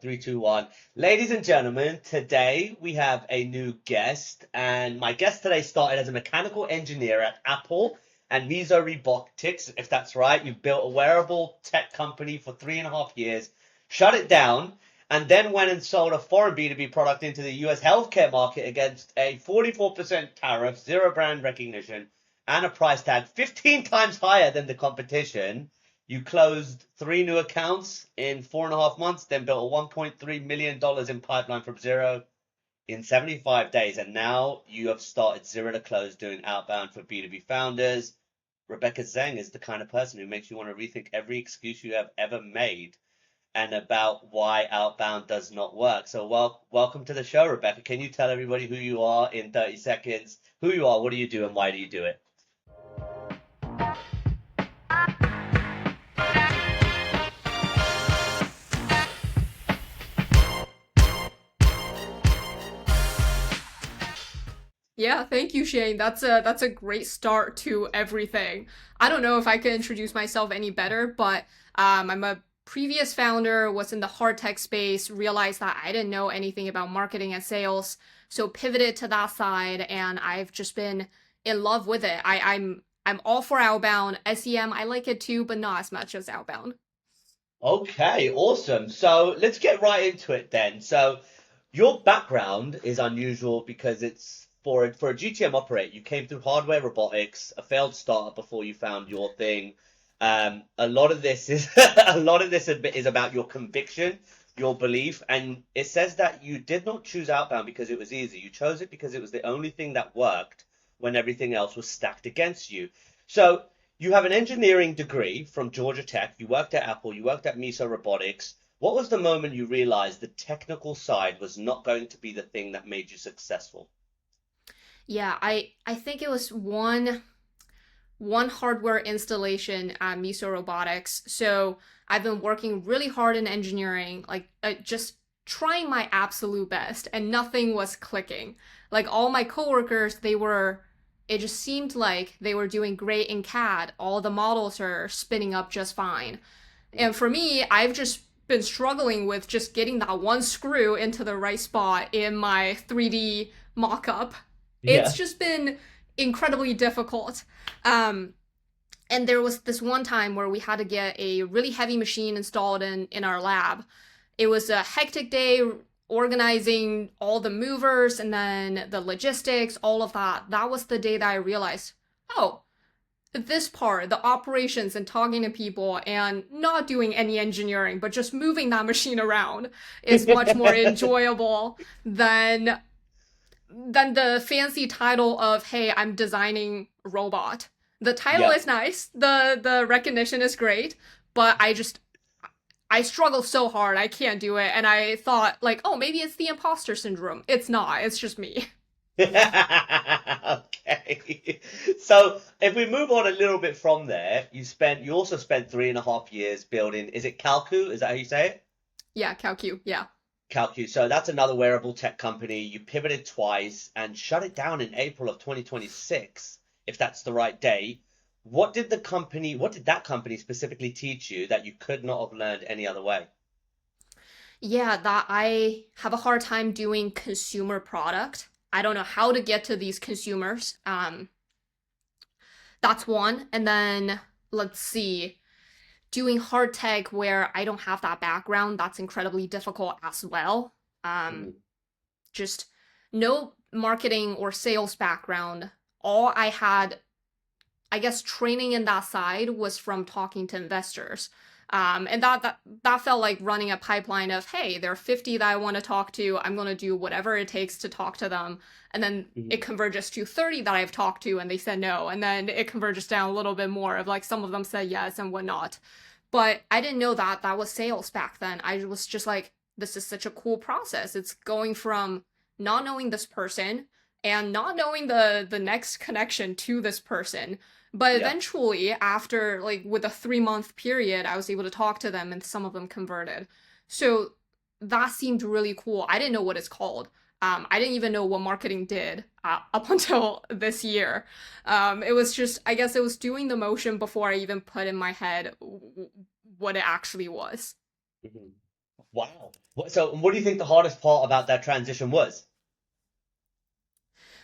Three, two, one. Ladies and gentlemen, today we have a new guest, and my guest today started as a mechanical engineer at Apple and Miso Robotics, if that's right. You've built a wearable tech company for 3.5 years, shut it down, and then went and sold a foreign B2B product into the US healthcare market against a 44% tariff, zero brand recognition, and a price tag 15 times higher than the competition. You closed three new accounts in 4.5 months, then built a $1.3 million in pipeline from zero in 75 days. And now you have started zero to close doing outbound for B2B founders. Rebecca Zheng is the kind of person who makes you want to rethink every excuse you have ever made and about why outbound does not work. So welcome to the show, Rebecca. Can you tell everybody who you are in 30 seconds? Who you are, what do you do, and why do you do it? Yeah, thank you, Shane. That's a great start to everything. I don't know if I could introduce myself any better, but I'm a previous founder, was in the hard tech space, realized that I didn't know anything about marketing and sales, so pivoted to that side, and I've just been in love with it. I'm all for outbound. SEM, I like it too, but not as much as outbound. Okay, awesome. So let's get right into it then. So your background is unusual because it's for a GTM operator. You came through hardware robotics, a failed startup before you found your thing. A lot of this is a lot of this is about your conviction, your belief, and it says that you did not choose outbound because it was easy. You chose it because it was the only thing that worked when everything else was stacked against you. So you have an engineering degree from Georgia Tech. You worked at Apple. You worked at Miso Robotics. What was the moment you realized the technical side was not going to be the thing that made you successful? Yeah, I think it was one hardware installation at Miso Robotics. So I've been working really hard in engineering, like just trying my absolute best, and nothing was clicking. Like all my coworkers, it just seemed like they were doing great in CAD. All the models are spinning up just fine. And for me, I've just been struggling with just getting that one screw into the right spot in my 3D mock-up. It's Yeah. just been incredibly difficult. Um, and there was this one time where we had to get a really heavy machine installed in our lab. It was a hectic day organizing all the movers and then the logistics, all of that. That was the day that I realized, oh, this part, the operations and talking to people and not doing any engineering, but just moving that machine around is much more enjoyable than the fancy title of, hey, I'm designing a robot. The title Yep. is nice, the recognition is great, but I struggle so hard, I can't do it. And I thought, like, oh, maybe it's the imposter syndrome. It's not, it's just me. Okay. So if we move on a little bit from there, you also spent 3.5 years building, is it Calcu? Is that how you say it? Yeah, CalQ, yeah. Calcu. So that's another wearable tech company. You pivoted twice and shut it down in April of 2026, if that's the right date. What did that company specifically teach you that you could not have learned any other way? Yeah, that I have a hard time doing consumer product. I don't know how to get to these consumers. That's one. And then let's see, doing hard tech where I don't have that background, that's incredibly difficult as well. Um, Mhm. just no marketing or sales background. All I had, I guess, training in that side was from talking to investors. And that felt like running a pipeline of, hey, there are 50 that I want to talk to. I'm going to do whatever it takes to talk to them. And then it Mhm. converges to 30 that I've talked to and they said no. And then it converges down a little bit more of like some of them said yes and whatnot. But I didn't know that that was sales back then. I was just like, this is such a cool process. It's going from not knowing this person and not knowing the next connection to this person. But Yeah. eventually, after like with a 3 month period, I was able to talk to them and some of them converted. So that seemed really cool. I didn't know what it's called. I didn't even know what marketing did up until this year. It was just, I guess it was doing the motion before I even put in my head what it actually was. Mhm. Wow. So what do you think the hardest part about that transition was?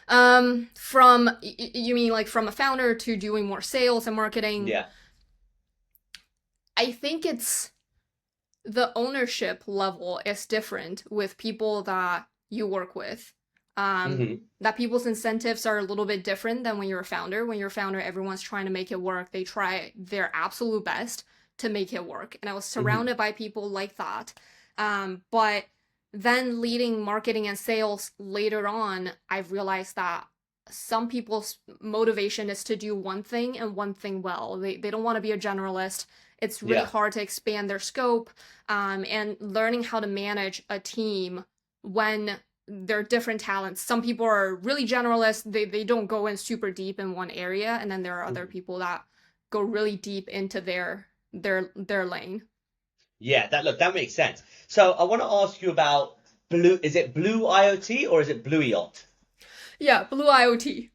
You mean like from a founder to doing more sales and marketing? Yeah. I think it's the ownership level is different with people that you work with. Hmm. That people's incentives are a little bit different than when you're a founder. When you're a founder, everyone's trying to make it work. They try their absolute best to make it work. And I was Hmm. surrounded by people like that. But then leading marketing and sales later on, I've realized that some people's motivation is to do one thing and one thing well. They don't want to be a generalist. It's really Yeah. hard to expand their scope, and learning how to manage a team when they're different talents. Some people are really generalists, they don't go in super deep in one area, and then there are other Mhm. people that go really deep into their lane. Yeah, that makes sense. So I want to ask you about Blue. Is it Blue IoT or is it Blue Yacht? Yeah, Blue IoT.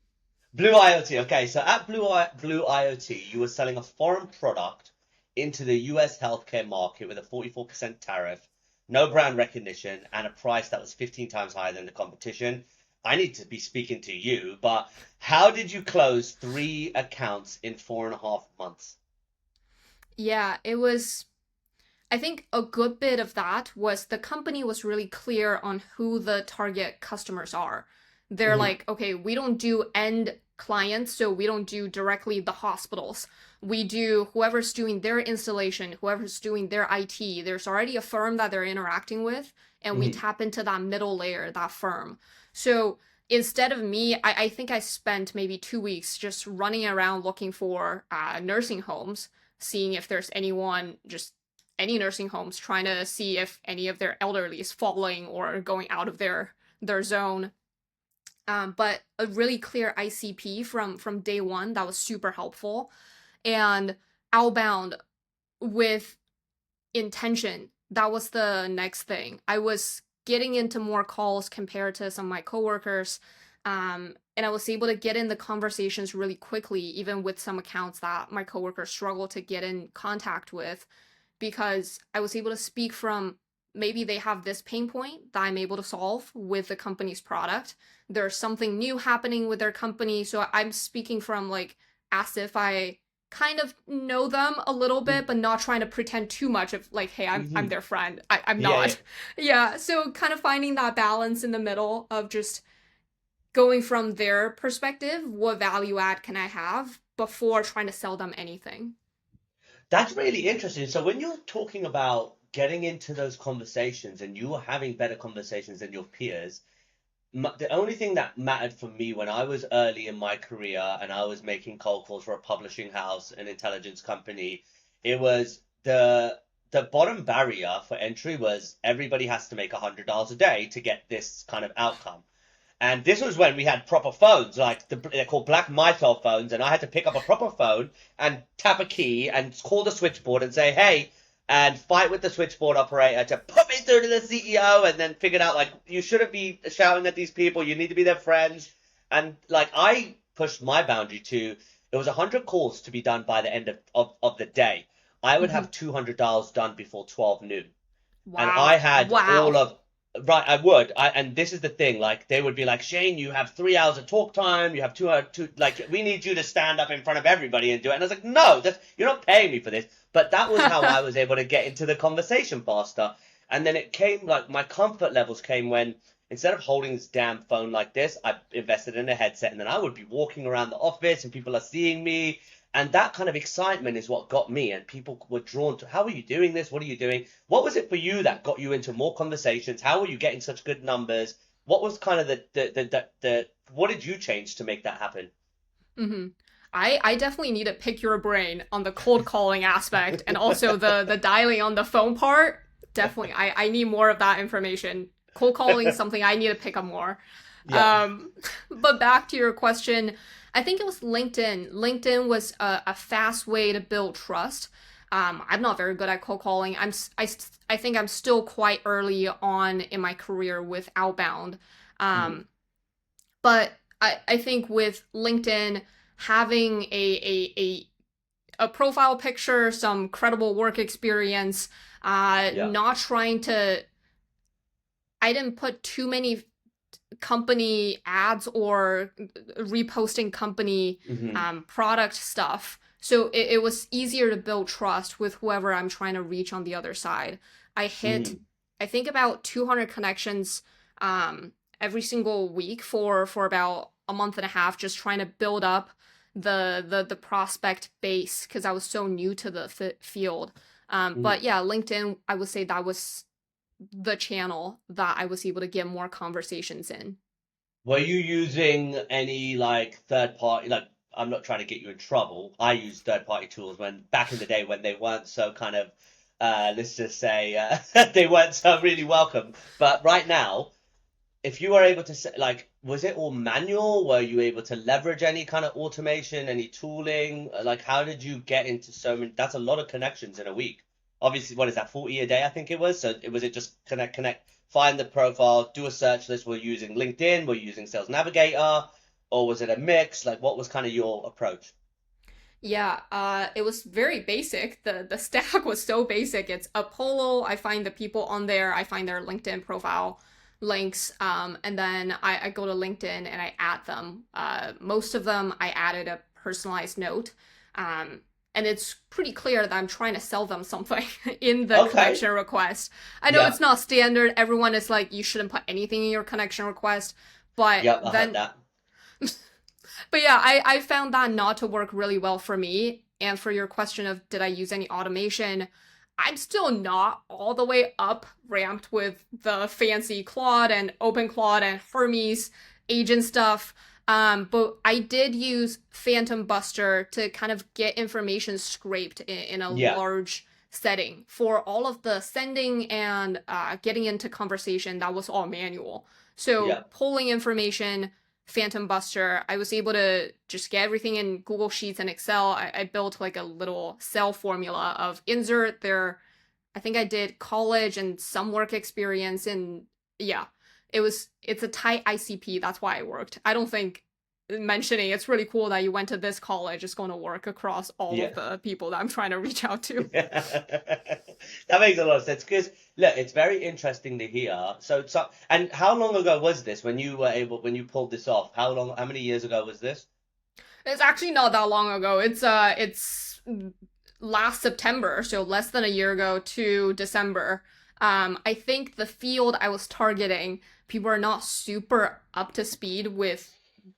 Blue IoT. Okay, so at Blue IoT, you were selling a foreign product into the US healthcare market with a 44% tariff, no brand recognition, and a price that was 15 times higher than the competition. I need to be speaking to you, but how did you close three accounts in 4.5 months? Yeah, it was. I think a good bit of that was the company was really clear on who the target customers are. They're Hmm. like, okay, we don't do end clients, so we don't do directly the hospitals. We do whoever's doing their installation, whoever's doing their IT. There's already a firm that they're interacting with, and we Hmm. tap into that middle layer, that firm. So instead of me, I think I spent maybe 2 weeks just running around looking for nursing homes, seeing if there's anyone, just any nursing homes, trying to see if any of their elderly is falling or going out of their zone. But a really clear ICP from day one that was super helpful, and outbound with intention. That was the next thing. I was getting into more calls compared to some of my coworkers. And I was able to get in the conversations really quickly, even with some accounts that my coworkers struggled to get in contact with, because I was able to speak from maybe they have this pain point that I'm able to solve with the company's product. There's something new happening with their company. So I'm speaking from like as if I kind of know them a little bit, but not trying to pretend too much of like, hey, I'm Hmm. their friend. I'm Yeah, yeah. not. Yeah. So kind of finding that balance in the middle of just going from their perspective, what value add can I have before trying to sell them anything? That's really interesting. So when you're talking about getting into those conversations and you were having better conversations than your peers, the only thing that mattered for me when I was early in my career and I was making cold calls for a publishing house, an intelligence company, it was the bottom barrier for entry was everybody has to make $100 a day to get this kind of outcome. And this was when we had proper phones, like they're called black Mytel phones, and I had to pick up a proper phone and tap a key and call the switchboard and say, "Hey," and fight with the switchboard operator to put me through to the CEO, and then figured out like you shouldn't be shouting at these people, you need to be their friends, and like I pushed my boundary to it was 100 calls to be done by the end of the day. I would Mm-hmm. have 200 dials done before 12 noon and I Wow. had all Wow. of right. I would. And this is the thing. Like they would be like, Shane, you have 3 hours of talk time. You have two. Like we need you to stand up in front of everybody and do it. And I was like, no, you're not paying me for this. But that was how I was able to get into the conversation faster. And then it came like my comfort levels came when instead of holding this damn phone like this, I invested in a headset, and then I would be walking around the office and people are seeing me. And that kind of excitement is what got me, and people were drawn to how are you doing this? What are you doing? What was it for you that got you into more conversations? How were you getting such good numbers? What was kind of the what did you change to make that happen? Mm-hmm. I definitely need to pick your brain on the cold calling aspect and also the dialing on the phone part. Definitely, I need more of that information. Cold calling is something I need to pick up more. Yeah. Um, but back to your question, I think it was LinkedIn. LinkedIn was a fast way to build trust. I'm not very good at cold calling. I think I'm still quite early on in my career with outbound. Mhm. Um, but I think with LinkedIn having a a profile picture, some credible work experience, Yeah. not trying to, I didn't put too many company ads or reposting company Hmm. product stuff. So it was easier to build trust with whoever I'm trying to reach on the other side. I hit, Hmm. I think, about 200 connections every single week for about a month and a half, just trying to build up the prospect base because I was so new to the field. But Hmm. yeah, LinkedIn, I would say that was the channel that I was able to get more conversations in. Were you using any like third party, like I'm not trying to get you in trouble. I used third party tools when back in the day when they weren't so kind of let's just say they weren't so really welcome. But right now, if you were able to say, like, was it all manual? Were you able to leverage any kind of automation, any tooling? Like, how did you get into so many? That's a lot of connections in a week. Obviously, what is that, 40 a day, I think it was. So was it just connect, find the profile, do a search list? Were you using LinkedIn? Were you using Sales Navigator? Or was it a mix? Like, what was kind of your approach? Yeah, it was very basic. The stack was so basic. It's Apollo. I find the people on there. I find their LinkedIn profile links, and then I go to LinkedIn and I add them. Most of them I added a personalized note, um, and it's pretty clear that I'm trying to sell them something in the Okay. connection request. I know Yeah. it's not standard. Everyone is like, you shouldn't put anything in your connection request, but Yep, I heard then that. but yeah, I found that not to work really well for me. And for your question of did I use any automation, I'm still not all the way up ramped with the fancy Claude and Open Claude and Hermes agent stuff. But I did use Phantom Buster to kind of get information scraped in a Yeah. large setting. For all of the sending and getting into conversation, that was all manual. So Yeah. pulling information, Phantom Buster, I was able to just get everything in Google Sheets and Excel. I built like a little cell formula of insert their, I think I did college and some work experience. And yeah, it's a tight ICP. That's why it worked. I don't think mentioning it's really cool that you went to this college is going to work across all of Yeah. the people that I'm trying to reach out to. That makes a lot of sense because look, it's very interesting to hear. So, and how long ago was this when you were able, when you pulled this off? How many years ago was this? It's actually not that long ago. It's last September, so less than a year ago to December. I think the field I was targeting, people are not super up to speed with.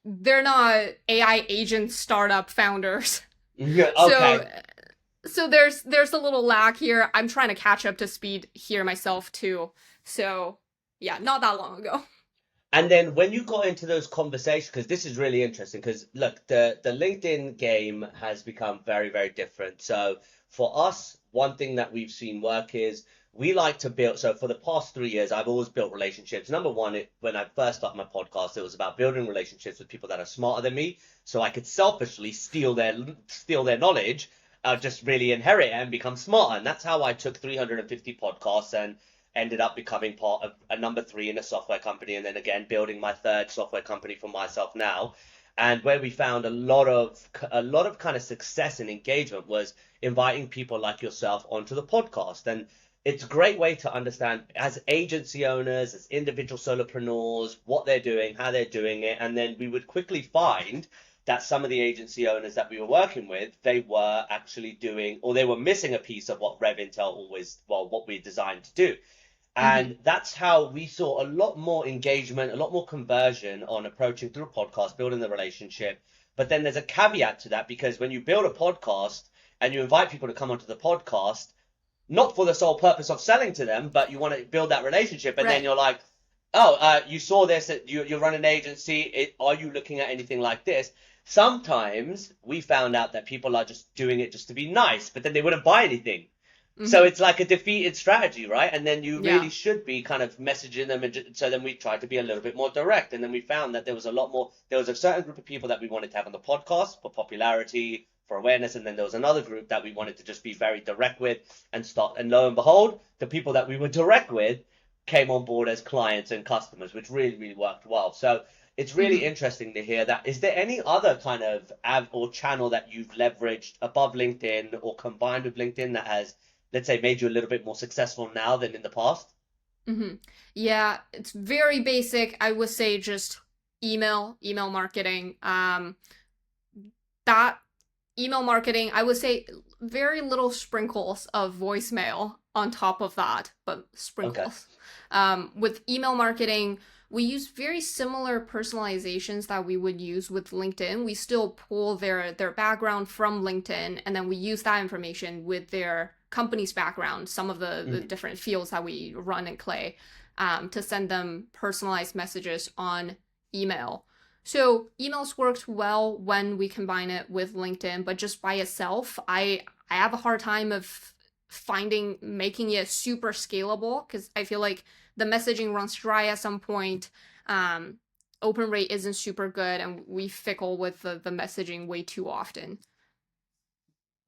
They're not AI agent startup founders. Yeah, So okay. there's a little lag here. I'm trying to catch up to speed here myself too. So yeah, not that long ago. And then when you got into those conversations, because this is really interesting, because look, the LinkedIn game has become very, very different. So for us, one thing that we've seen work is we like to build. So for the past 3 years, I've always built relationships. Number one, when I first started my podcast, it was about building relationships with people that are smarter than me, so I could selfishly steal their knowledge, just really inherit it and become smarter. And that's how I took 350 podcasts and ended up becoming part of a number three in a software company, and then again building my third software company for myself now. And where we found a lot of kind of success and engagement was inviting people like yourself onto the podcast. And it's a great way to understand as agency owners, as individual solopreneurs, what they're doing, how they're doing it. And then we would quickly find that some of the agency owners that we were working with, they were actually doing, or they were missing a piece of what RevIntel always, well, what we designed to do. Hmm. And that's how we saw a lot more engagement, a lot more conversion on approaching through a podcast, building the relationship. But then there's a caveat to that because when you build a podcast and you invite people to come onto the podcast, not for the sole purpose of selling to them, but you want to build that relationship. And then Right. you're like, oh, you saw this, you run an agency. Are you looking at anything like this? Sometimes we found out that people are just doing it just to be nice, but then they wouldn't buy anything. So Hmm. it's like a defeated strategy, right? And then you Yeah. really should be kind of messaging them. And so then we tried to be a little bit more direct. And then we found that there was a certain group of people that we wanted to have on the podcast for popularity, for awareness. And then there was another group that we wanted to just be very direct with and start. And lo and behold, the people that we were direct with came on board as clients and customers, which really, really worked well. So it's really Mhm. interesting to hear that. Is there any other kind of av or channel that you've leveraged above LinkedIn or combined with LinkedIn that has, let's say, made you a little bit more successful now than in the past? Mhm. Yeah, it's very basic. I would say just email marketing. That email marketing, I would say very little sprinkles of voicemail on top of that, but Okay. sprinkles. With email marketing, we use very similar personalizations that we would use with LinkedIn. We still pull their background from LinkedIn, and then we use that information with their company's background, some of the Mhm. different fields that we run in Clay, to send them personalized messages on email. So emails worked well when we combine it with LinkedIn, but just by itself, I have a hard time of finding making it super scalable because I feel like the messaging runs dry at some point. Um, Open rate isn't super good, and we fickle with the messaging way too often.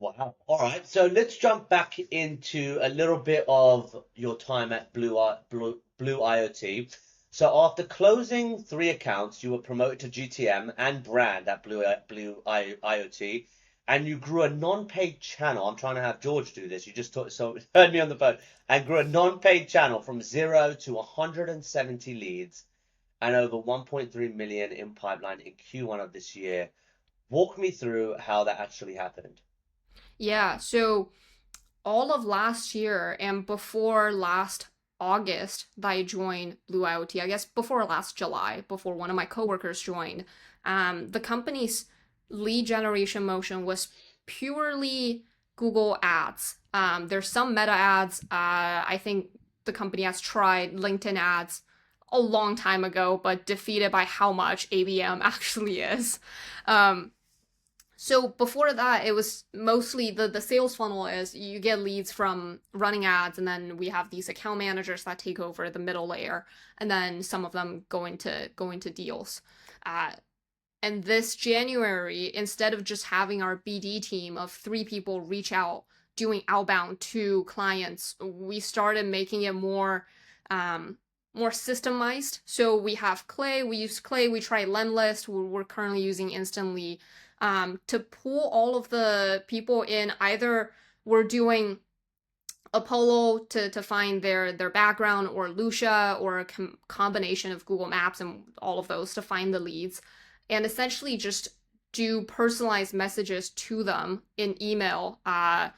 Wow. All right. So let's jump back into a little bit of your time at Blue IoT. So after closing three accounts, you were promoted to GTM and brand at IoT, and you grew a non-paid channel. I'm trying to have George do this. You just taught, so heard me on the phone, and grew a non-paid channel from 0 to 170 leads and over 1.3 million in pipeline in Q1 of this year. Walk me through how that actually happened. Yeah, so all of last year and before last August that I joined Blue IoT, I guess before last July, before one of my coworkers joined, the company's lead generation motion was purely Google ads. There's some meta ads. I think the company has tried LinkedIn ads a long time ago, but defeated by how much ABM actually is. Um, so before that, it was mostly the sales funnel is you get leads from running ads, and then we have these account managers that take over the middle layer, and then some of them go into deals. Uh, and this January, instead of just having our BD team of three people reach out doing outbound to clients, we started making it more systemized. So we have Clay, we use Clay, we try Lemlist, we're currently using Instantly, to pull all of the people in. Either we're doing Apollo to find their background, or Lucia, or a combination of Google Maps and all of those to find the leads, and essentially just do personalized messages to them in email, at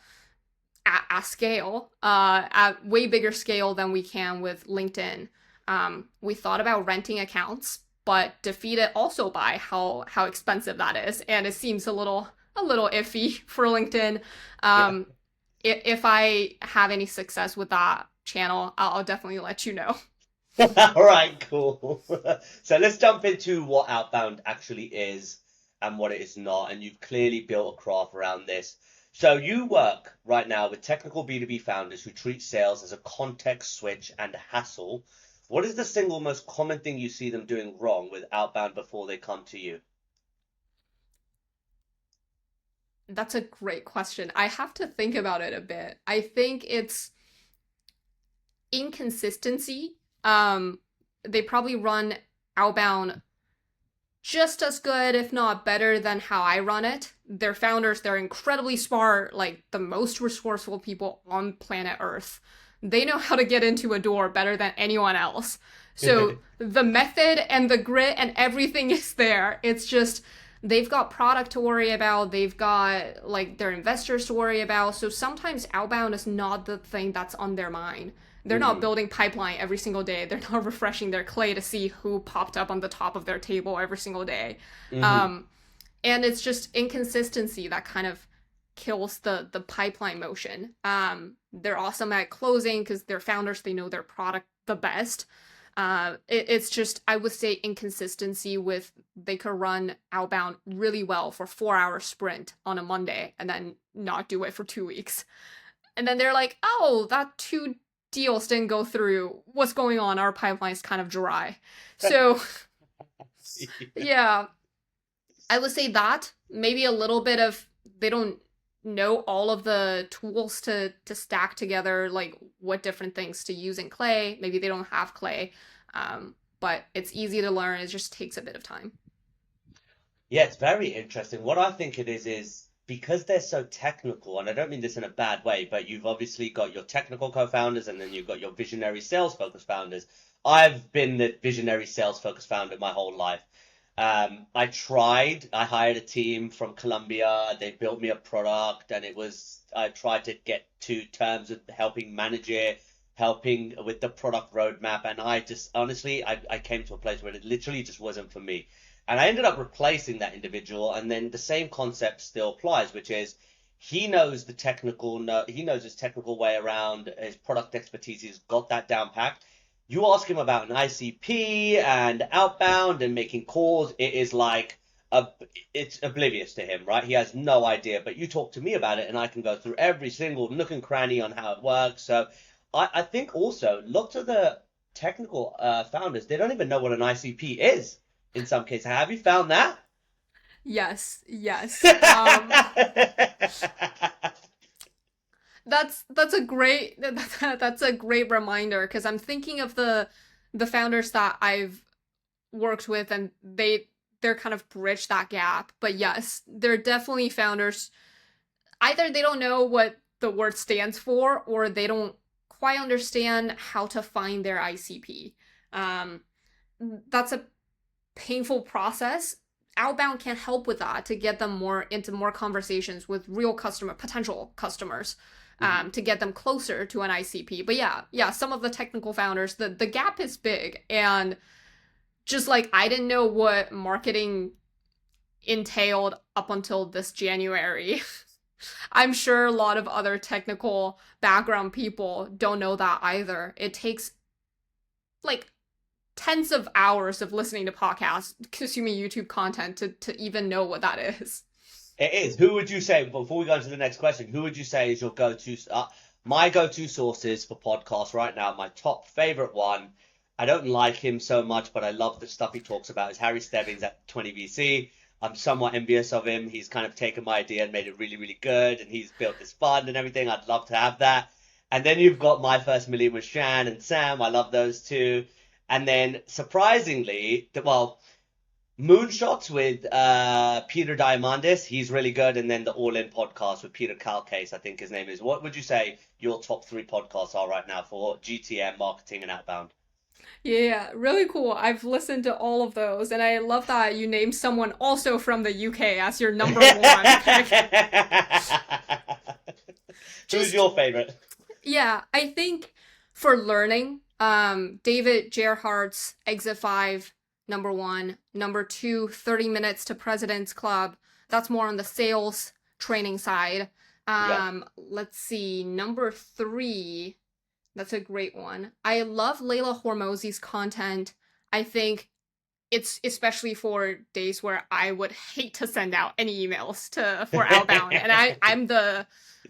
scale, at way bigger scale than we can with LinkedIn. We thought about renting accounts, but defeated also by how expensive that is, and it seems a little iffy for LinkedIn. Yeah. Um, if I have any success with that channel, I'll definitely let you know. All right, cool. So let's jump into what outbound actually is and what it is not. And you've clearly built a craft around this. So you work right now with technical B2B founders who treat sales as a context switch and a hassle. What is the single most common thing you see them doing wrong with outbound before they come to you? That's a great question. I have to think about it a bit. I think it's inconsistency. Um, they probably run outbound just as good, if not better, than how I run it. Their founders, they're incredibly smart, like the most resourceful people on planet Earth. They know how to get into a door better than anyone else. So the method and the grit and everything is there. It's just they've got product to worry about, they've got like their investors to worry about. So sometimes outbound is not the thing that's on their mind. They're not Hmm. building pipeline every single day. They're not refreshing their Clay to see who popped up on the top of their table every single day. Hmm. Um, and it's just inconsistency that kind of kills the pipeline motion. They're awesome at closing because they're founders. They know their product the best. It's just, I would say, inconsistency with they could run outbound really well for 4 hour sprint on a Monday and then not do it for 2 weeks. And then they're like, oh, that two deals didn't go through. What's going on? Our pipeline's kind of dry. So yeah, I would say that maybe a little bit of they don't. know all of the tools to stack together, like what different things to use in clay. Maybe they don't have clay, but it's easy to learn. It just takes a bit of time. Yeah, it's very interesting. What I think it is because they're so technical, and I don't mean this in a bad way, but you've obviously got your technical co-founders and then you've got your visionary sales focused founders. I've been the visionary sales focused founder my whole life. I hired a team from Colombia. They built me a product, and I tried to get to terms with helping manage it, helping with the product roadmap. And I just, honestly, I came to a place where it literally just wasn't for me. And I ended up replacing that individual. And then the same concept still applies, which is he knows his technical way around his product expertise. He's got that down packed. You ask him about an ICP and outbound and making calls, it's oblivious to him, right? He has no idea. But you talk to me about it, and I can go through every single nook and cranny on how it works. So I think also lots of the technical founders, they don't even know what an ICP is in some cases. Have you found that? Yes, yes. That's a great that's a great reminder because I'm thinking of the founders that I've worked with, and they're kind of bridge that gap. But yes, they're definitely founders. Either they don't know what the word stands for, or they don't quite understand how to find their ICP. Um, that's a painful process. Outbound can help with that to get them more into more conversations with real potential customers, Mhm. to get them closer to an ICP. But yeah, some of the technical founders, the gap is big, and just like I didn't know what marketing entailed up until this January. I'm sure a lot of other technical background people don't know that either. It takes like tens of hours of listening to podcasts, consuming YouTube content to even know what that is. It is. Who would you say, before we go into the next question, who would you say is your go-to, my go-to sources for podcasts right now? My top favorite one, I don't like him so much, but I love the stuff he talks about, is Harry Stebbings at 20VC. I'm somewhat envious of him. He's kind of taken my idea and made it really, really good, and he's built this fund and everything. I'd love to have that. And then you've got My First Million with Shan and Sam. I love those two. And then surprisingly, well, Moonshots with Peter Diamandis, he's really good, and then the All In podcast with Peter Kalkase, I think his name is. What would you say your top three podcasts are right now for GTM, marketing, and outbound? Yeah, really cool. I've listened to all of those, and I love that you named someone also from the UK as your number one pick. Who's Just your favorite? yeah, I think for learning, David Gerhardt's Exit 5, number one. Number two, 30 Minutes to President's Club. That's more on the sales training side. Yeah. Let's see, number three, that's a great one. I love Layla Hormozi's content. I think it's especially for days where I would hate to send out any emails to for outbound, and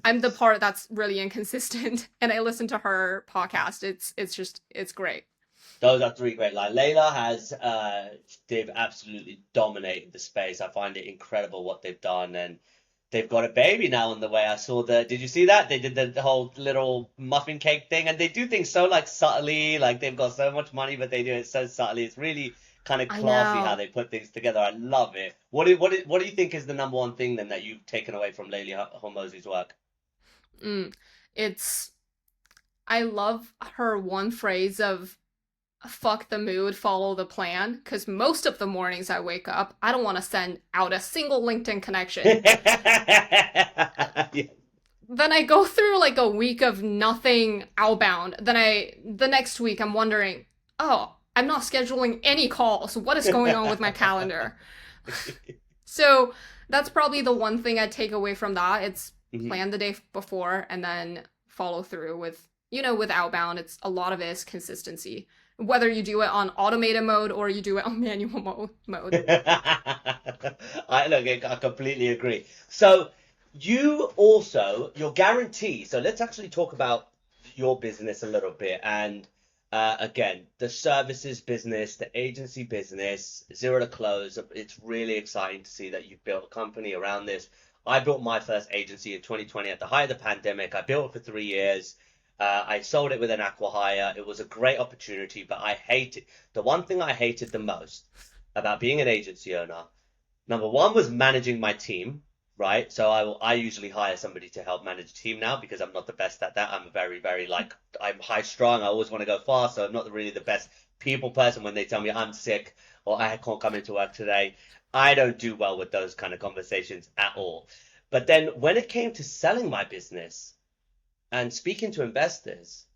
I'm the part that's really inconsistent, and I listen to her podcast. It's great. Those are three great lines. Layla has, they've absolutely dominated the space. I find it incredible what they've done, and they've got a baby now on the way. Did you see that? They did the whole little muffin cake thing, and they do things so like subtly, like they've got so much money, but they do it so subtly. It's really kind of I classy how know. they put things together. I love it. What do you think is the number one thing then that you've taken away from Layla Hormozi's work? Mm. It's I love her one phrase of fuck the mood, follow the plan. Because most of the mornings I wake up, I don't want to send out a single LinkedIn connection. Yeah. Then I go through like a week of nothing outbound. The next week, I'm wondering, oh, I'm not scheduling any calls. What is going on with my calendar? So that's probably the one thing I take away from that. It's Mhm. plan the day before and then follow through with, with outbound. It's a lot of it is consistency. Whether you do it on automated mode or you do it on manual mode. I completely agree. So your guarantee. So let's actually talk about your business a little bit. And again, the services business, the agency business, zero to close. It's really exciting to see that you've built a company around this. I built my first agency in 2020 at the height of the pandemic. I built it for 3 years. I sold it with an acqui-hire. It was a great opportunity, but I hated the one thing I hated the most about being an agency owner. Number one was managing my team, right? So I usually hire somebody to help manage a team now because I'm not the best at that. I'm very, very like I'm high strung. I always want to go fast, so I'm not really the best people person when they tell me I'm sick or I can't come into work today. I don't do well with those kind of conversations at all. But then when it came to selling my business and speaking to investors,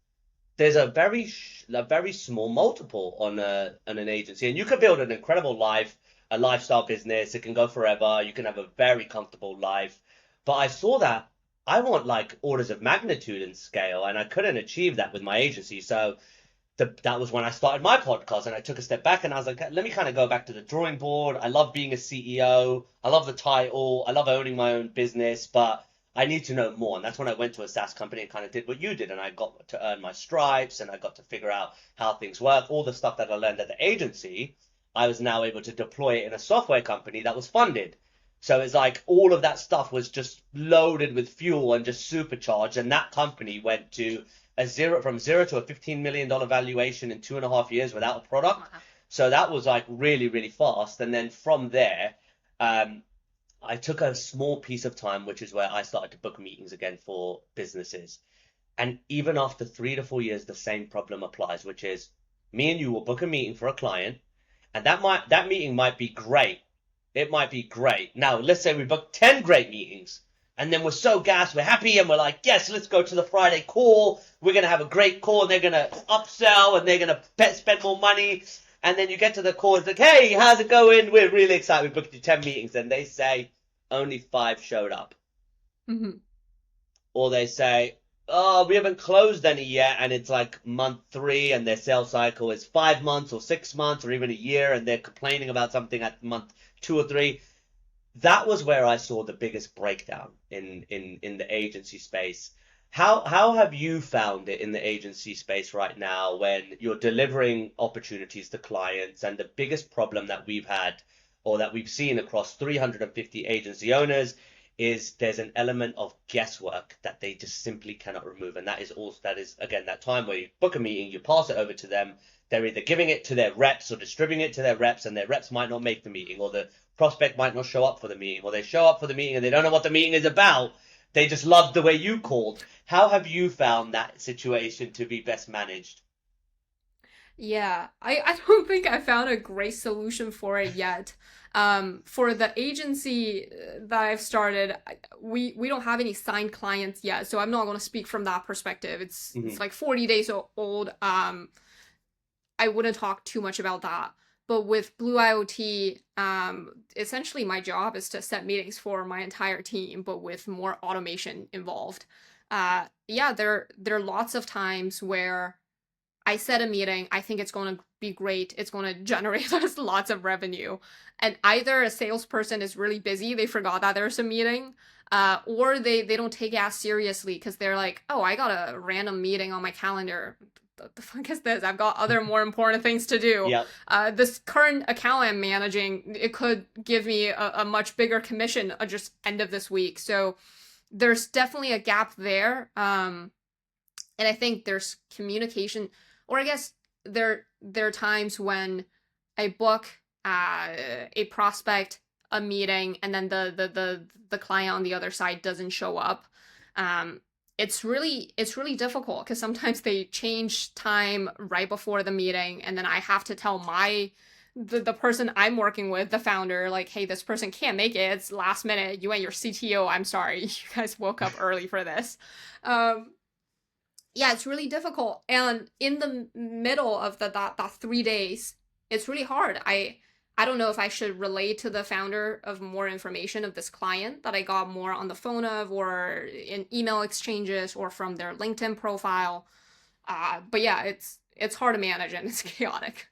there's a very small multiple on an agency, and you can build an incredible a lifestyle business. It can go forever. You can have a very comfortable life. But I saw that I want like orders of magnitude in scale, and I couldn't achieve that with my agency. So that was when I started my podcast, and I took a step back and I was like, let me kind of go back to the drawing board. I love being a CEO. I love the title. I love owning my own business, but I need to know more. And that's when I went to a SaaS company and kind of did what you did. And I got to earn my stripes and I got to figure out how things work. All the stuff that I learned at the agency, I was now able to deploy it in a software company that was funded. So it's like all of that stuff was just loaded with fuel and just supercharged. And that company went to from zero to a $15 million valuation in 2.5 years without a product. Wow. So that was like really, really fast. And then from there, I took a small piece of time, which is where I started to book meetings again for businesses. And even after 3 to 4 years, the same problem applies, which is me and you will book a meeting for a client, and that meeting might be great. It might be great. Now, let's say we book 10 great meetings, and then we're so gassed, we're happy, and we're like, yes, let's go to the Friday call. We're going to have a great call, and they're going to upsell, and they're going to spend more money. And then you get to the call, it's like, hey, how's it going? We're really excited. We booked you 10 meetings. And they say only 5 showed up. Mm-hmm. Or they say, oh, we haven't closed any yet. And it's like month 3 and their sales cycle is 5 months or 6 months or even a year. And they're complaining about something at month 2 or 3. That was where I saw the biggest breakdown in the agency space. How have you found it in the agency space right now when you're delivering opportunities to clients? And the biggest problem that we've had or that we've seen across 350 agency owners is there's an element of guesswork that they just simply cannot remove. And that is again that time where you book a meeting, you pass it over to them. They're either giving it to their reps or distributing it to their reps, and their reps might not make the meeting, or the prospect might not show up for the meeting, or they show up for the meeting and they don't know what the meeting is about. They just love the way you called. How have you found that situation to be best managed? Yeah, I don't think I found a great solution for it yet. For the agency that I've started, we don't have any signed clients yet, so I'm not going to speak from that perspective. It's Mm-hmm. like 40 days old. I wouldn't talk too much about that. But with Blue IoT, essentially my job is to set meetings for my entire team, but with more automation involved. Yeah, there are lots of times where I set a meeting, I think it's going to be great, it's going to generate us lots of revenue. And either a salesperson is really busy, they forgot that there's a meeting, or they don't take it as seriously because they're like, oh, I got a random meeting on my calendar. What the fuck is this? I've got other more important things to do. Yep. This current account I'm managing, it could give me a much bigger commission just end of this week. So there's definitely a gap there. And I think there's communication, or I guess there are times when I book a prospect a meeting and then the client on the other side doesn't show up. Um, it's really difficult because sometimes they change time right before the meeting, and then I have to tell the person I'm working with, the founder, like, hey, this person can't make it. It's last minute. You and your CTO, I'm sorry, you guys woke up early for this. Um, yeah, it's really difficult. And in the middle of that 3 days, it's really hard. I don't know if I should relay to the founder of more information of this client that I got more on the phone of, or in email exchanges, or from their LinkedIn profile. But yeah, it's hard to manage and it's chaotic.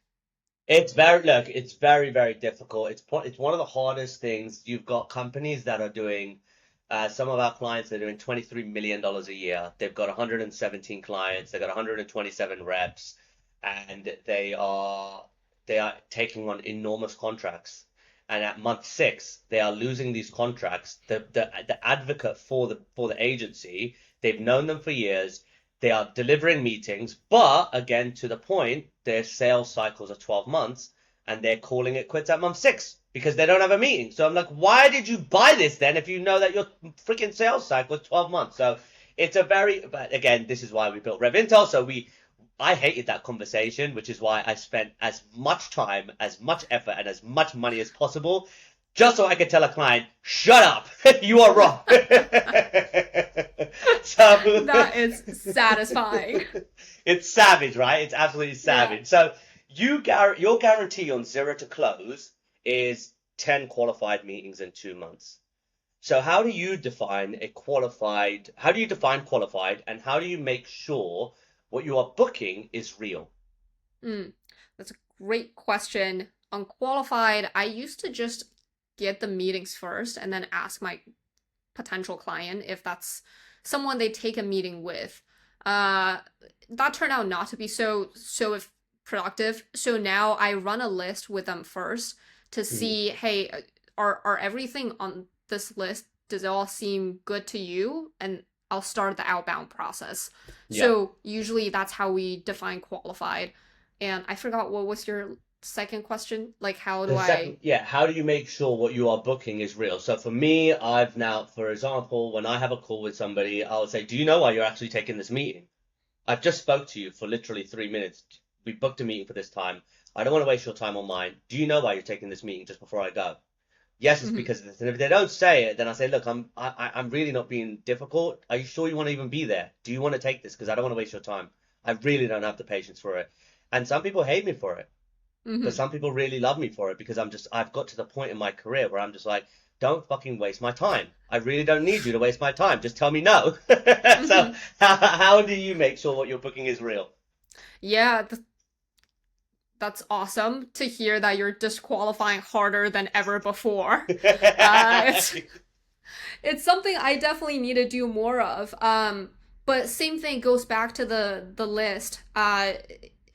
It's very, very difficult. It's one of the hardest things. You've got companies that are doing, some of our clients are doing $23 million a year. They've got 117 clients. They've got 127 reps, and they are taking on enormous contracts. and at month 6 they are losing these contracts. The advocate for the agency, they've known them for years. They are delivering meetings, but again, to the point, their sales cycles are 12 months, and they're calling it quits at month 6 because they don't have a meeting. So I'm like, why did you buy this then if you know that your freaking sales cycle is 12 months? So it's a very, but again, this is why we built RevIntel. So I hated that conversation, which is why I spent as much time, as much effort, and as much money as possible just so I could tell a client, shut up, you are wrong. So That is satisfying. it's savage, right? It's absolutely savage. Yeah. So your guarantee on zero to close is 10 qualified meetings in 2 months. So how do you define qualified, and how do you make sure what you are booking is real? That's a great question. On qualified, I used to just get the meetings first and then ask my potential client if that's someone they take a meeting with. That turned out not to be so productive. So now I run a list with them first to see, hey, are everything on this list, does it all seem good to you? And I'll start the outbound process. Yeah. So usually that's how we define qualified. And I forgot, what was your second question? Like, how do how do you make sure what you are booking is real? So for me, I've now, for example, when I have a call with somebody, I'll say, do you know why you're actually taking this meeting? I've just spoke to you for literally 3 minutes. We booked a meeting for this time. I don't want to waste your time on mine. Do you know why you're taking this meeting just before I go? Yes, it's because of this. And if they don't say it, then I say, look, I'm really not being difficult. Are you sure you want to even be there? Do you want to take this? Because I don't want to waste your time. I really don't have the patience for it. And some people hate me for it. But some people really love me for it because I've got to the point in my career where I'm just like, don't fucking waste my time. I really don't need you to waste my time. Just tell me no. So how do you make sure what you're booking is real? Yeah, that's awesome to hear that you're disqualifying harder than ever before. It's something I definitely need to do more of. But same thing goes back to the list.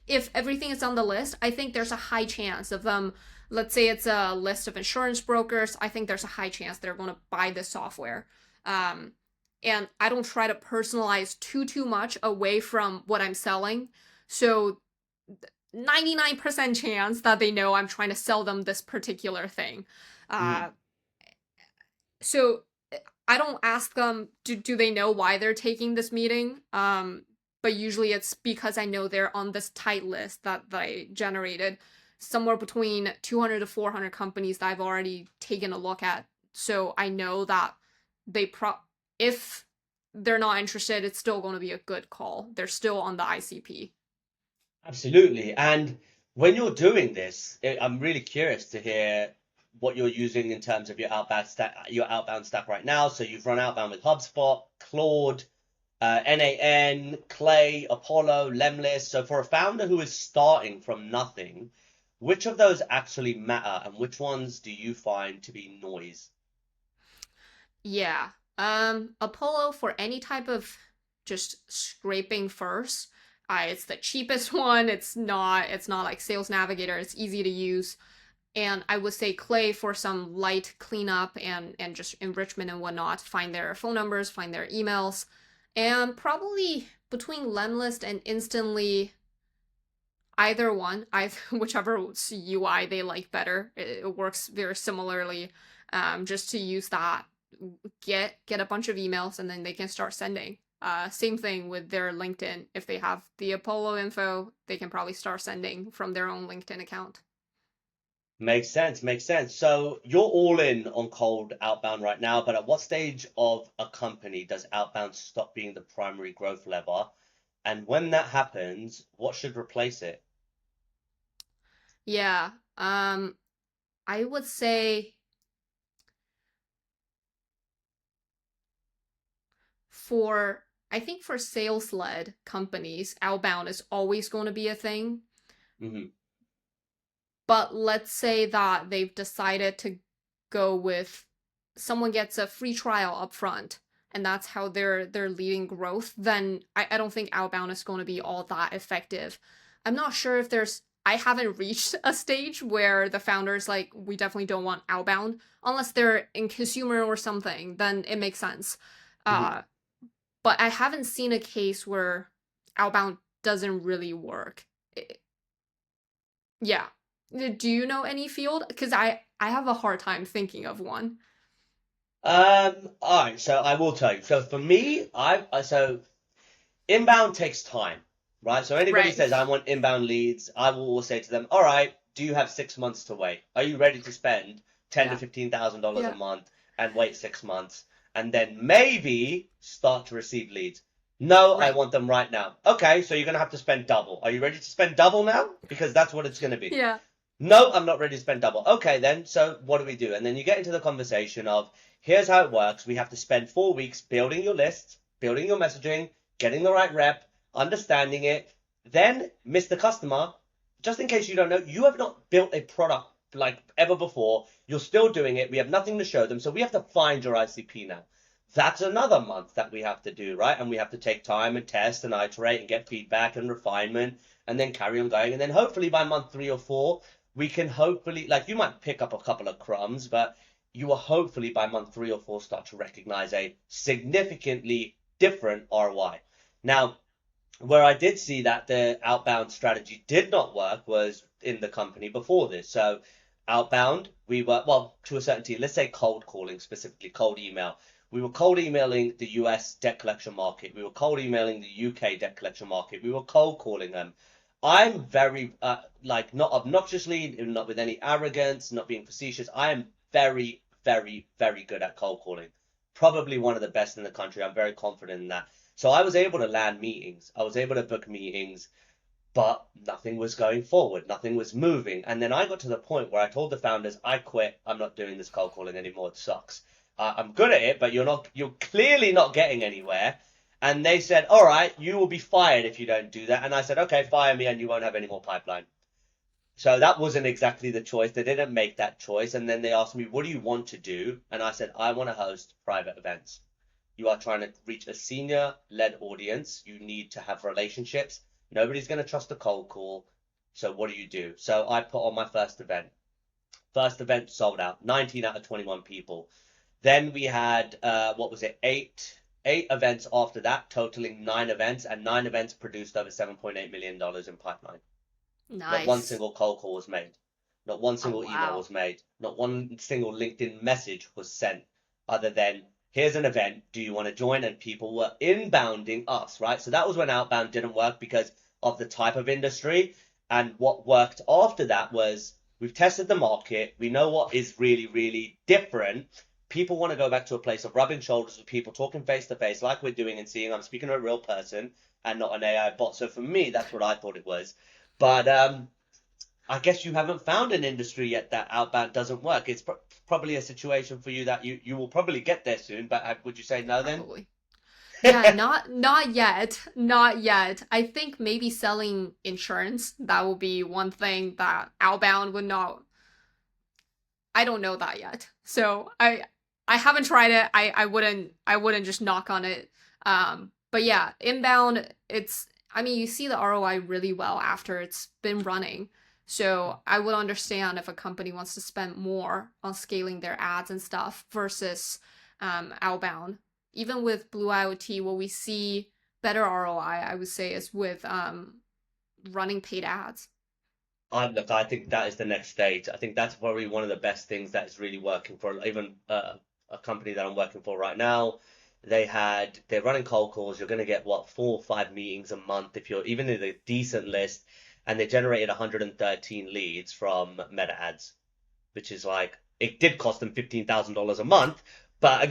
If everything is on the list, I think there's a high chance of them. Let's say it's a list of insurance brokers. I think there's a high chance they're going to buy this software. And I don't try to personalize too much away from what I'm selling. So 99% chance that they know I'm trying to sell them this particular thing. So I don't ask them, do they know why they're taking this meeting? But usually it's because I know they're on this tight list that I generated, somewhere between 200 to 400 companies that I've already taken a look at. So I know that if they're not interested, it's still going to be a good call. They're still on the ICP. Absolutely. And when you're doing this, I'm really curious to hear what you're using in terms of your outbound stack right now. So you've run outbound with HubSpot, Claude, NAN, Clay, Apollo, Lemlist. So for a founder who is starting from nothing, which of those actually matter and which ones do you find to be noise? Yeah. Apollo for any type of just scraping first. It's the cheapest one. It's not like Sales Navigator. It's easy to use. And I would say Clay for some light cleanup and just enrichment and whatnot. Find their phone numbers, find their emails. And probably between Lemlist and Instantly, either one, whichever UI they like better. It works very similarly. Just to use that, get a bunch of emails, and then they can start sending. Same thing with their LinkedIn. If they have the Apollo info, they can probably start sending from their own LinkedIn account. Makes sense. So you're all in on cold outbound right now, but at what stage of a company does outbound stop being the primary growth lever? And when that happens, what should replace it? Yeah. I would say I think for sales-led companies, outbound is always going to be a thing. But let's say that they've decided to go with someone gets a free trial up front, and that's how they're leading growth, then I don't think outbound is going to be all that effective. I'm not sure if there's I haven't reached a stage where the founders like we definitely don't want outbound unless they're in consumer or something, then it makes sense. Mhm. Uh, but I haven't seen a case where outbound doesn't really work. Yeah. Do you know any field? Because I have a hard time thinking of one. All right, so I will tell you. So for me, so inbound takes time, right? So anybody Right. says I want inbound leads, I will always say to them, all right, do you have 6 months to wait? Are you ready to spend ten to Yeah. $15,000 a Yeah. month and wait 6 months and then maybe start to receive leads? No, I Right. want them right now. Okay, so you're gonna have to spend double. Are you ready to spend double now? Because that's what it's gonna be. Yeah. No, I'm not ready to spend double. Okay, then, so what do we do? And then you get into the conversation of here's how it works. We have to spend 4 weeks building your list, building your messaging, getting the right rep, understanding it. Then, Mr. Customer, just in case you don't know, you have not built a product like ever before. You're still doing it. We have nothing to show them. So we have to find your ICP now. That's another month that we have to do, right? And we have to take time and test and iterate and get feedback and refinement and then carry on going. And then hopefully by month 3 or 4, we can hopefully, like, you might pick up a couple of crumbs, but you will hopefully by month 3 or 4 start to recognize a significantly different ROI. Now, where I did see that the outbound strategy did not work was in the company before this. So, outbound, we were, well, to a certainty, let's say cold calling, specifically cold email. We were cold emailing the US debt collection market. We were cold emailing the UK debt collection market. We were cold calling them. I'm very, like, not obnoxiously, not with any arrogance, not being facetious. I am very, very, very good at cold calling. Probably one of the best in the country. I'm very confident in that. So I was able to land meetings. I was able to book meetings, but nothing was going forward. Nothing was moving. And then I got to the point where I told the founders, I quit. I'm not doing this cold calling anymore. It sucks. I'm good at it, but you're clearly not getting anywhere. And they said, all right, you will be fired if you don't do that. And I said, okay, fire me and you won't have any more pipeline. So that wasn't exactly the choice. They didn't make that choice. And then they asked me, what do you want to do? And I said, I want to host private events. You are trying to reach a senior led audience. You need to have relationships. Nobody's going to trust a cold call. So what do? So I put on my first event. First event sold out, 19 out of 21 people. Then we had, what was it, eight events after that, totaling 9 events, and 9 events produced over $7.8 million in pipeline. Not one Nice. single cold call was made. Not one Oh single email wow. was made. Not one single LinkedIn message was sent other than, here's an event. Do you want to join? And people were inbounding us, right? So that was when outbound didn't work because of the type of industry. And what worked after that was we've tested the market. We know what is really, really different. People want to go back to a place of rubbing shoulders with people, talking face to face, like we're doing and seeing. I'm speaking to a real person and not an AI bot. So for me, that's what I thought it was. But I guess you haven't found an industry yet that outbound doesn't work. It's probably a situation for you that you will probably get there soon. But would you say no then? Probably. Yeah, not yet. Not yet. I think maybe selling insurance, that will be one thing that outbound would not. I don't know that yet. So I haven't tried it. I wouldn't just knock on it. But yeah, inbound, it's I mean you see the ROI really well after it's been running. So I would understand if a company wants to spend more on scaling their ads and stuff versus outbound. Even with Blue IoT, what we see better ROI, I would say, is with running paid ads. Look, I think that is the next stage. I think that's probably one of the best things that is really working for even a company that I'm working for right now. They're running cold calls. You're going to get what 4 or 5 meetings a month if you're even in a decent list, and they generated 113 leads from Meta ads, which is like it did cost them $15,000 a month, but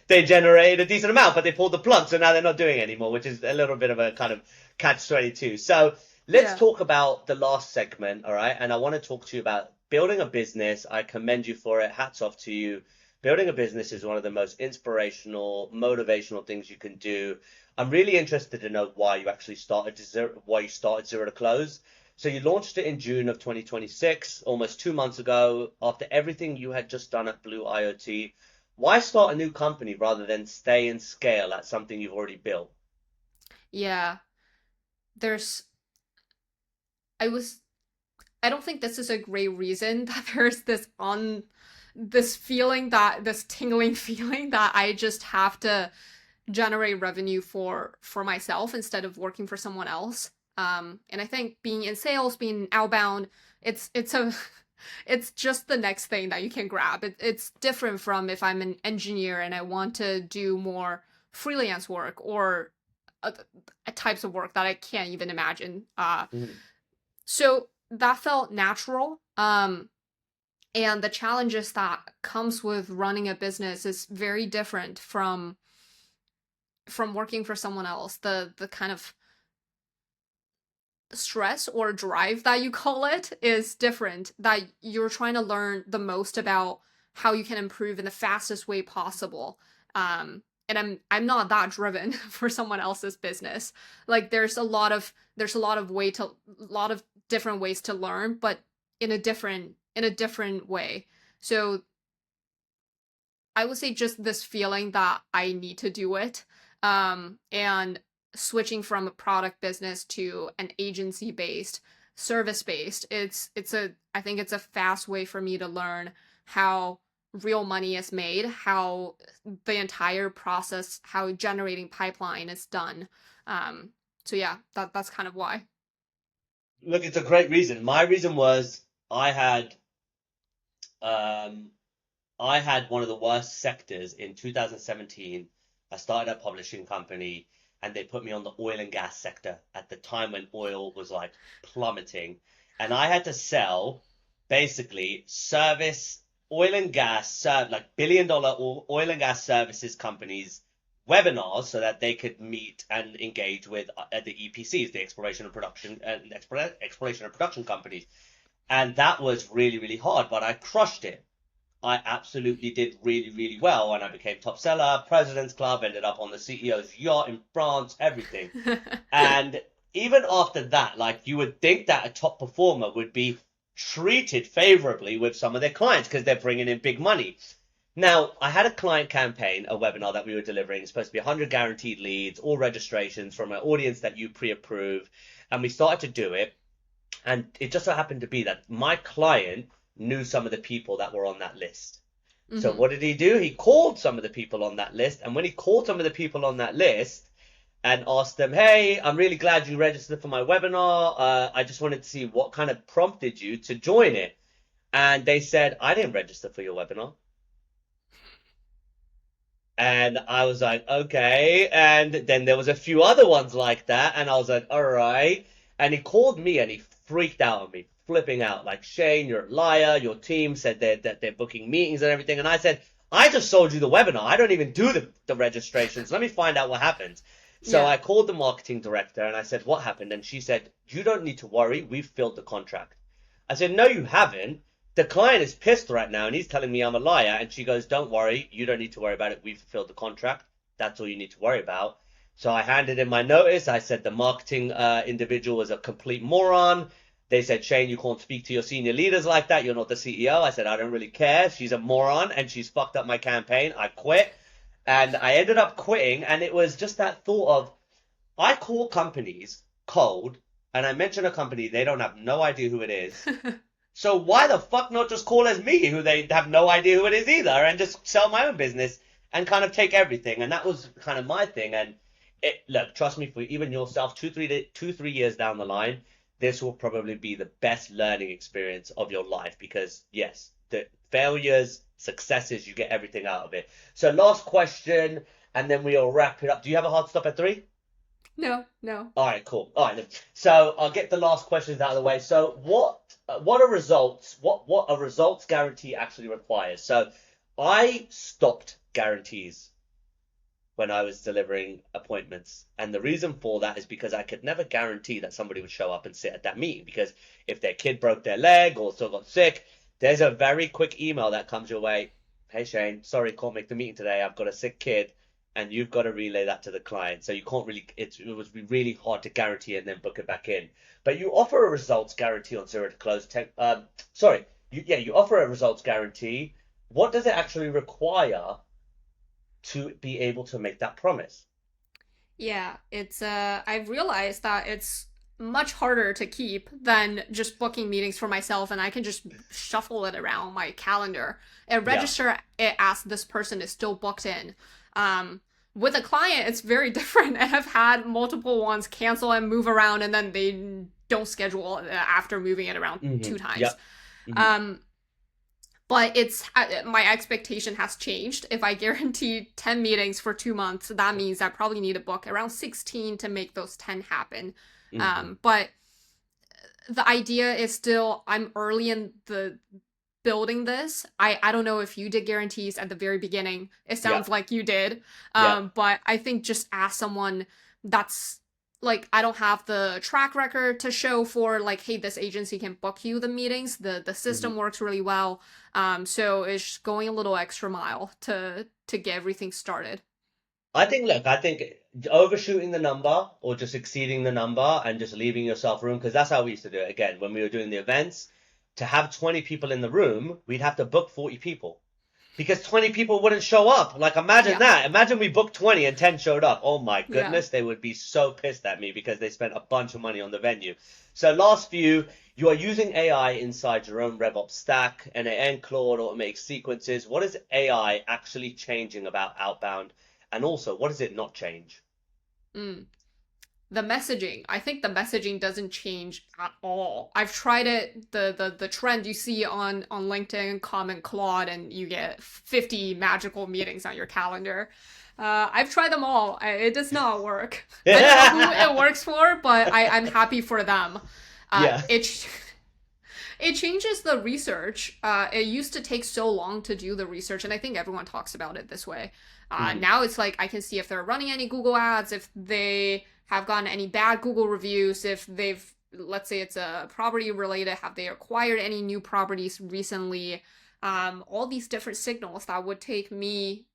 they generated a decent amount, but they pulled the plug, so now they're not doing it anymore, which is a little bit of a kind of catch 22. So let's Yeah. talk about the last segment, all right? And I want to talk to you about building a business. I commend you for it. Hats off to you. Building a business is one of the most inspirational, motivational things you can do. I'm really interested to know why you actually started why you started Zero to Close. So you launched it in June of 2026, almost 2 months ago, after everything you had just done at Blue IoT. Why start a new company rather than stay and scale at something you've already built? Yeah. There's I don't think this is a great reason that there's this feeling that this tingling feeling that I just have to generate revenue for myself instead of working for someone else. And I think being in sales, being outbound, it's a it's just the next thing that you can grab. It's different from if I'm an engineer and I want to do more freelance work or types of work that I can't even imagine. Mhm. So that felt natural. And the challenges that comes with running a business is very different from working for someone else. The kind of stress or drive that you call it is different, that you're trying to learn the most about how you can improve in the fastest way possible. And I'm not that driven for someone else's business. Like there's a lot of way to a lot of different ways to learn, but in a different way. So I would say just this feeling that I need to do it. And switching from a product business to an agency based, service based, I think it's a fast way for me to learn how real money is made, how the entire process, how generating pipeline is done. So yeah, that's kind of why. Look, it's a great reason. My reason was um, I had one of the worst sectors in 2017. I started a publishing company and they put me on the oil and gas sector at the time when oil was like plummeting. And I had to sell basically service oil and gas, like billion-dollar oil and gas services companies webinars so that they could meet and engage with the EPCs, the exploration and production companies. And that was really, really hard, but I crushed it. I absolutely did really, really well, and I became top seller, President's Club, ended up on the CEO's yacht in France, everything. And even after that, like you would think that a top performer would be treated favorably with some of their clients because they're bringing in big money. Now, I had a client campaign, a webinar that we were delivering. It's supposed to be 100 guaranteed leads, all registrations from an audience that you pre-approve. And we started to do it. And it just so happened to be that my client knew some of the people that were on that list. So Hmm. what did he do? He called some of the people on that list. And when he called some of the people on that list and asked them, hey, I'm really glad you registered for my webinar. I just wanted to see what kind of prompted you to join it. And they said, I didn't register for your webinar. And I was like, okay. And then there was a few other ones like that. And I was like, all right. And he called me and he freaked out on me, flipping out. Like, Shane, you're a liar. Your team said that they're booking meetings and everything. And I said, I just sold you the webinar. I don't even do the registrations. Let me find out what happens. So Yeah. I called the marketing director and I said, what happened? And she said, you don't need to worry. We've filled the contract. I said, no, you haven't. The client is pissed right now and he's telling me I'm a liar. And she goes, don't worry. You don't need to worry about it. We've fulfilled the contract. That's all you need to worry about. So I handed in my notice. I said the marketing individual was a complete moron. They said, Shane, you can't speak to your senior leaders like that. You're not the CEO. I said, I don't really care. She's a moron and she's fucked up my campaign. I quit. And I ended up quitting. And it was just that thought of, I call companies cold and I mention a company, they don't have no idea who it is. So why the fuck not just call as me, who they have no idea who it is either, and just sell my own business and kind of take everything? And that was kind of my thing. And look, trust me, for even yourself, 2, 3 years down the line, this will probably be the best learning experience of your life because yes, the failures, successes, you get everything out of it. So last question, and then we'll wrap it up. Do you have a hard stop at 3? No, no. All right, cool. All right, then. So I'll get the last questions out of the way. So what are results? What a results guarantee actually requires? So I stopped guarantees when I was delivering appointments, and the reason for that is because I could never guarantee that somebody would show up and sit at that meeting because if their kid broke their leg or still got sick, there's a very quick email that comes your way. Hey Shane, sorry, can't make the meeting today. I've got a sick kid and you've got to relay that to the client. So you can't really, it would be really hard to guarantee and then book it back in. But you offer a results guarantee on zero to close. Sorry, you offer a results guarantee. What does it actually require to be able to make that promise? Yeah, I've realized that much harder to keep than just booking meetings for myself, and I can just shuffle it around my calendar and Yeah. register it as this person is still booked in. Um, with a client, it's very different, and I've had multiple ones cancel and move around, and then they don't schedule after moving it around two times. Yep. hmm Um, but it's my expectation has changed. If I guarantee 10 meetings for 2 months, that means I probably need to book around 16 to make those 10 happen. But the idea is still, I'm early in the building this. I don't know if you did guarantees at the very beginning. It sounds Yep. like you did. Yep. But I think just ask someone that's like, I don't have the track record to show for like, hey, this agency can book you the meetings. The hmm system works really well. So it's just going a little extra mile to get everything started. I think overshooting the number or just exceeding the number and just leaving yourself room, because that's how we used to do it. Again, when we were doing the events, to have 20 people in the room, we'd have to book 40 people because 20 people wouldn't show up. Like, imagine Yeah. that. Imagine we booked 20 and 10 showed up. Oh my Yeah. goodness, they would be so pissed at me because they spent a bunch of money on the venue. So, last few, you are using AI inside your own RevOps stack, and Claude automates sequences. What is AI actually changing about Outbound? And also, what does it not change? Mm. The messaging, I think the messaging doesn't change at all. I've tried it. The trend you see on LinkedIn, comment Claude, and you get 50 magical meetings on your calendar. I've tried them all. It does not work. I don't know who it works for, but I'm happy for them. Yeah. It changes the research. It used to take so long to do the research, and I think everyone talks about it this way. Mhm. Now it's like I can see if they're running any Google ads, if they have gotten any bad Google reviews, if they've, let's say it's a property related, have they acquired any new properties recently? All these different signals that would take me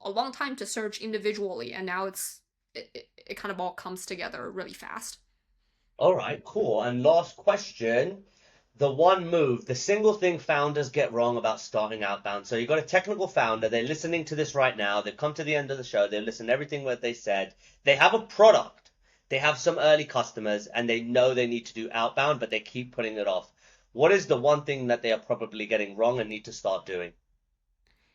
a long time to search individually, and now it kind of all comes together really fast. All right, cool. And last question. The one move, the single thing founders get wrong about starting Outbound. So you've got a technical founder, they're listening to this right now, they've come to the end of the show, they've listened to everything that they said. They have a product, they have some early customers, and they know they need to do Outbound, but they keep putting it off. What is the one thing that they are probably getting wrong and need to start doing?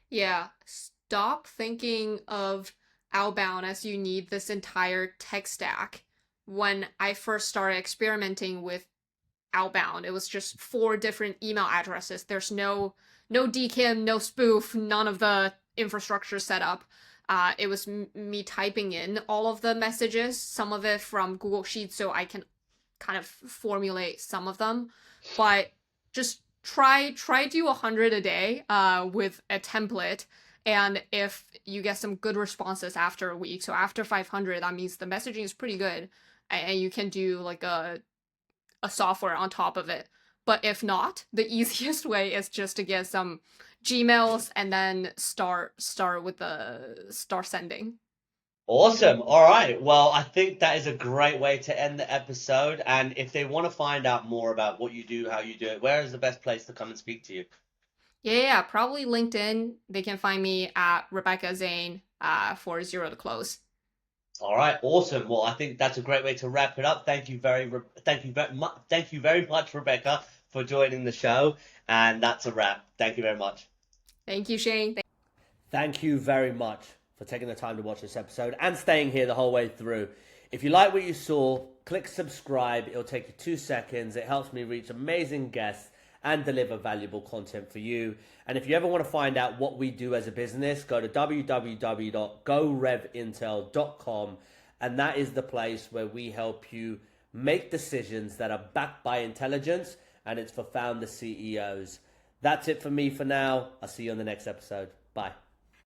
Yeah, stop thinking of Outbound as you need this entire tech stack. When I first started experimenting with Outbound, it was just four different email addresses. There's no DKIM, no spoof, none of the infrastructure set up. It was me typing in all of the messages, some of it from Google Sheets, so I can kind of formulate some of them, but just try do 100 a day with a template, and if you get some good responses after a week, so after 500, that means the messaging is pretty good, and you can do like a software on top of it. But if not, the easiest way is just to get some Gmails and then start with the start sending. Awesome. All right. Well, I think that is a great way to end the episode. And if they want to find out more about what you do, how you do it, where is the best place to come and speak to you? Yeah, probably LinkedIn. They can find me at Rebecca Zane for Zero to Close. All right, awesome. Well, I think that's a great way to wrap it up. Thank you very much, Rebecca, for joining the show. And that's a wrap. Thank you very much. Thank you, Shane. Thank you very much for taking the time to watch this episode and staying here the whole way through. If you like what you saw, click subscribe. It'll take you 2 seconds. It helps me reach amazing guests and deliver valuable content for you. And if you ever want to find out what we do as a business, go to www.gorevintel.com, and that is the place where we help you make decisions that are backed by intelligence, and it's for founder CEOs. That's it for me for now. I'll see you on the next episode. Bye.